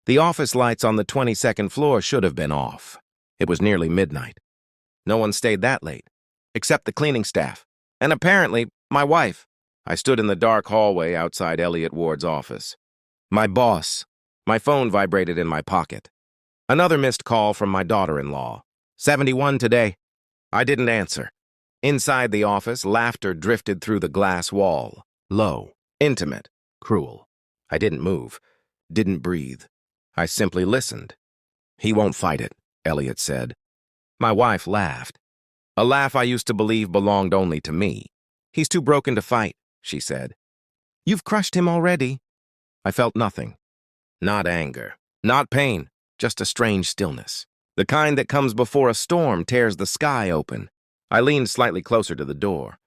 The office lights on the 22nd floor should have been off. It was nearly midnight. No one stayed that late, except the cleaning staff, and apparently my wife. I stood in the dark hallway outside Elliot Ward's office. My boss. My phone vibrated in my pocket. Another missed call from my daughter-in-law. 71 today. I didn't answer. Inside the office, laughter drifted through the glass wall. Low, intimate, cruel. I didn't move, didn't breathe. I simply listened. "He won't fight it," Elliot said. My wife laughed. A laugh I used to believe belonged only to me. "He's too broken to fight," she said. "You've crushed him already." I felt nothing. Not anger, not pain, just a strange stillness. The kind that comes before a storm tears the sky open. I leaned slightly closer to the door.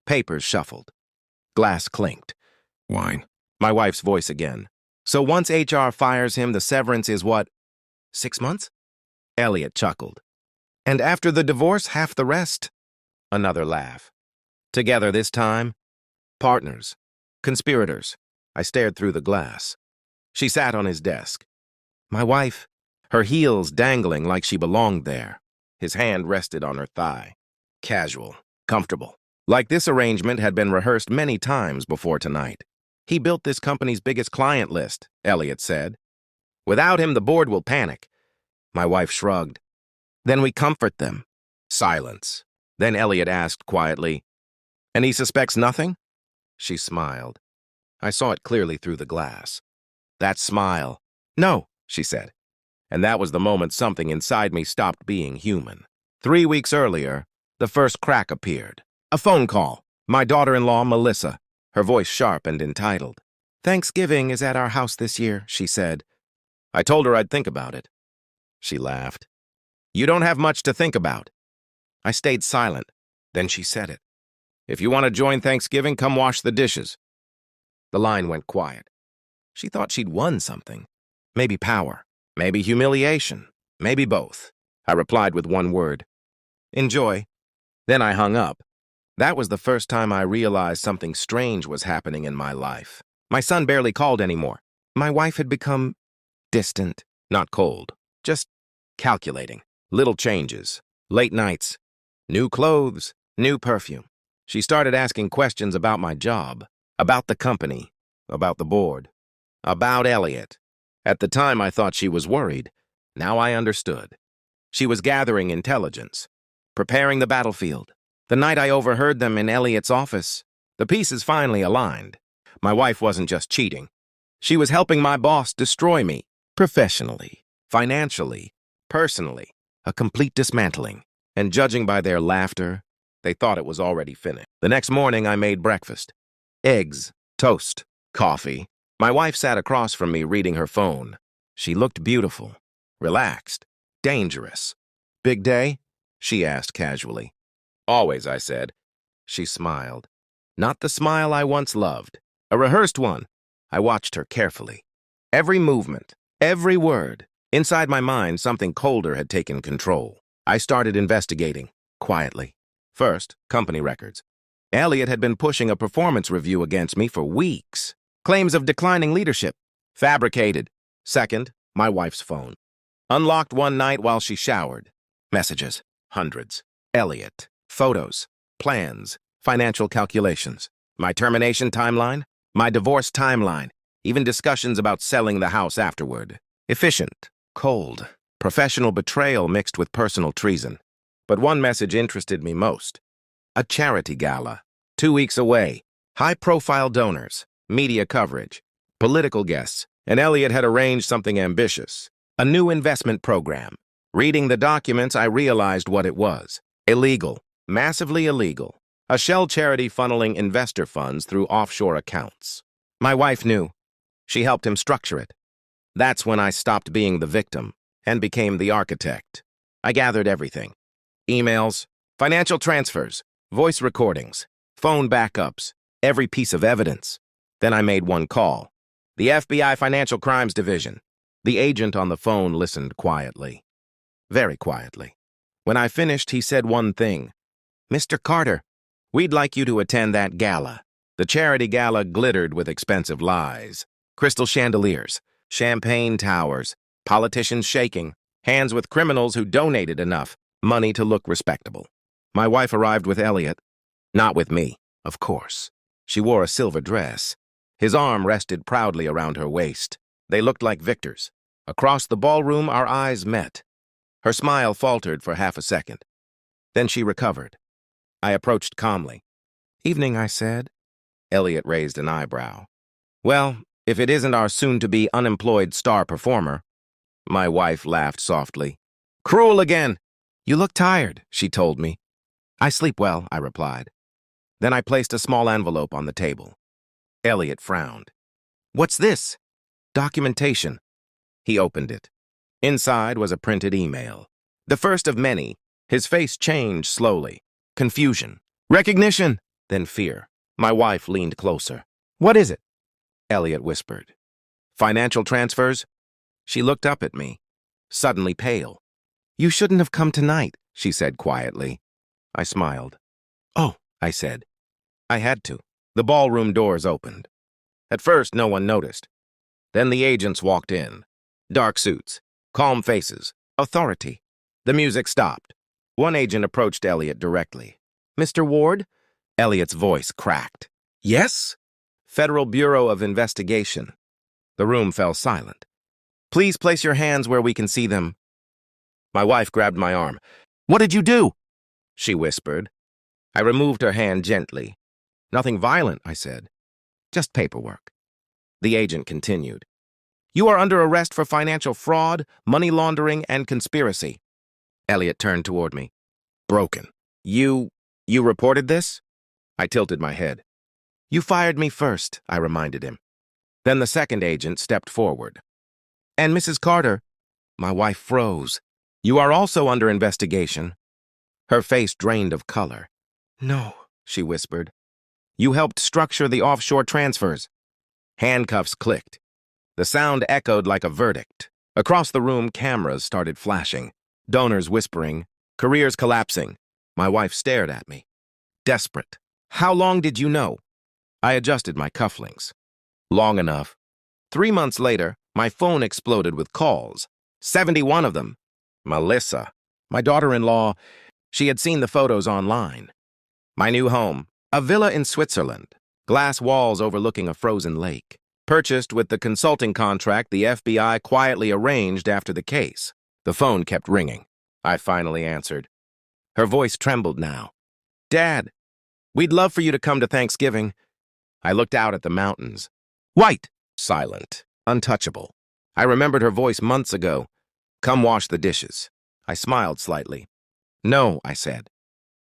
Papers shuffled. Glass clinked. "Wine." My wife's voice again. "So once HR fires him, the severance is what? 6 months?" Elliot chuckled. "And after the divorce, half the rest?" Another laugh. "Together this time? Partners. Conspirators." I stared through the glass. She sat on his desk. My wife, her heels dangling like she belonged there. His hand rested on her thigh. Casual, comfortable. Like this arrangement had been rehearsed many times before tonight. "He built this company's biggest client list," Elliot said. "Without him, the board will panic." My wife shrugged. "Then we comfort them." Silence. Then Elliot asked quietly, "And he suspects nothing?" She smiled. I saw it clearly through the glass. That smile. "No," she said. And that was the moment something inside me stopped being human. 3 weeks earlier, the first crack appeared. A phone call. My daughter-in-law, Melissa, her voice sharp and entitled. "Thanksgiving is at our house this year," she said. I told her I'd think about it. She laughed. "You don't have much to think about." I stayed silent. Then she said it. "If you want to join Thanksgiving, come wash the dishes." The line went quiet. She thought she'd won something. Maybe power. Maybe humiliation. Maybe both. I replied with one word. "Enjoy." Then I hung up. That was the first time I realized something strange was happening in my life. My son barely called anymore. My wife had become distant, not cold, just calculating. Little changes, late nights, new clothes, new perfume. She started asking questions about my job, about the company, about the board, about Elliot. At the time, I thought she was worried. Now I understood. She was gathering intelligence, preparing the battlefield. The night I overheard them in Elliot's office, the pieces finally aligned. My wife wasn't just cheating. She was helping my boss destroy me, professionally, financially, personally, a complete dismantling. And judging by their laughter, they thought it was already finished. The next morning, I made breakfast. Eggs, toast, coffee. My wife sat across from me reading her phone. She looked beautiful, relaxed, dangerous. "Big day?" she asked casually. "Always," I said. She smiled. Not the smile I once loved. A rehearsed one. I watched her carefully. Every movement, every word. Inside my mind, something colder had taken control. I started investigating, quietly. First, company records. Elliot had been pushing a performance review against me for weeks. Claims of declining leadership. Fabricated. Second, my wife's phone. Unlocked one night while she showered. Messages. Hundreds. Elliot. Photos. Plans. Financial calculations. My termination timeline. My divorce timeline. Even discussions about selling the house afterward. Efficient. Cold. Professional betrayal mixed with personal treason. But one message interested me most. A charity gala. 2 weeks away. High-profile donors. Media coverage. Political guests. And Elliot had arranged something ambitious. A new investment program. Reading the documents, I realized what it was. Illegal. Massively illegal. A shell charity funneling investor funds through offshore accounts. My wife knew. She helped him structure it. That's when I stopped being the victim and became the architect. I gathered everything. Emails, financial transfers, voice recordings, phone backups, every piece of evidence. Then I made one call. The FBI Financial Crimes Division. The agent on the phone listened quietly. Very quietly. When I finished, he said one thing. "Mr. Carter, we'd like you to attend that gala." The charity gala glittered with expensive lies. Crystal chandeliers, Champagne towers, politicians shaking, hands with criminals who donated enough money to look respectable. My wife arrived with Elliot. Not with me, of course. She wore a silver dress. His arm rested proudly around her waist. They looked like victors. Across the ballroom, our eyes met. Her smile faltered for half a second. Then she recovered. I approached calmly. "Evening," I said. Elliot raised an eyebrow. "Well, if it isn't our soon-to-be unemployed star performer." My wife laughed softly. "Cruel again." "You look tired," she told me. "I sleep well," I replied. Then I placed a small envelope on the table. Elliot frowned. "What's this?" "Documentation." He opened it. Inside was a printed email. The first of many. His face changed slowly. Confusion. Recognition. Then fear. My wife leaned closer. "What is it?" Elliot whispered. "Financial transfers?" She looked up at me, suddenly pale. "You shouldn't have come tonight," she said quietly. I smiled. "Oh," I said. I had to. The ballroom doors opened. At first, no one noticed. Then the agents walked in. Dark suits, calm faces, authority. The music stopped. One agent approached Elliot directly. "Mr. Ward?" Elliot's voice cracked. "Yes?" "Federal Bureau of Investigation." The room fell silent. "Please place your hands where we can see them." My wife grabbed my arm. "What did you do?" she whispered. I removed her hand gently. "Nothing violent," I said. "Just paperwork." The agent continued. "You are under arrest for financial fraud, money laundering, and conspiracy." Elliot turned toward me. "Broken. You reported this?" I tilted my head. "You fired me first," I reminded him. Then the second agent stepped forward. "And Mrs. Carter," my wife froze. "You are also under investigation." Her face drained of color. "No," she whispered. "You helped structure the offshore transfers." Handcuffs clicked. The sound echoed like a verdict. Across the room, cameras started flashing. Donors whispering. Careers collapsing. My wife stared at me. Desperate. "How long did you know?" I adjusted my cufflinks. "Long enough." 3 months later, my phone exploded with calls. 71 of them. Melissa, my daughter-in-law, she had seen the photos online. My new home, a villa in Switzerland, glass walls overlooking a frozen lake. Purchased with the consulting contract the FBI quietly arranged after the case. The phone kept ringing. I finally answered. Her voice trembled now. "Dad, we'd love for you to come to Thanksgiving." I looked out at the mountains. White, silent, untouchable. I remembered her voice months ago. "Come wash the dishes." I smiled slightly. "No," I said.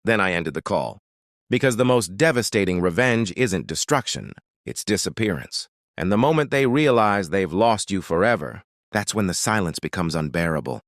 Then I ended the call. Because the most devastating revenge isn't destruction, it's disappearance. And the moment they realize they've lost you forever, that's when the silence becomes unbearable.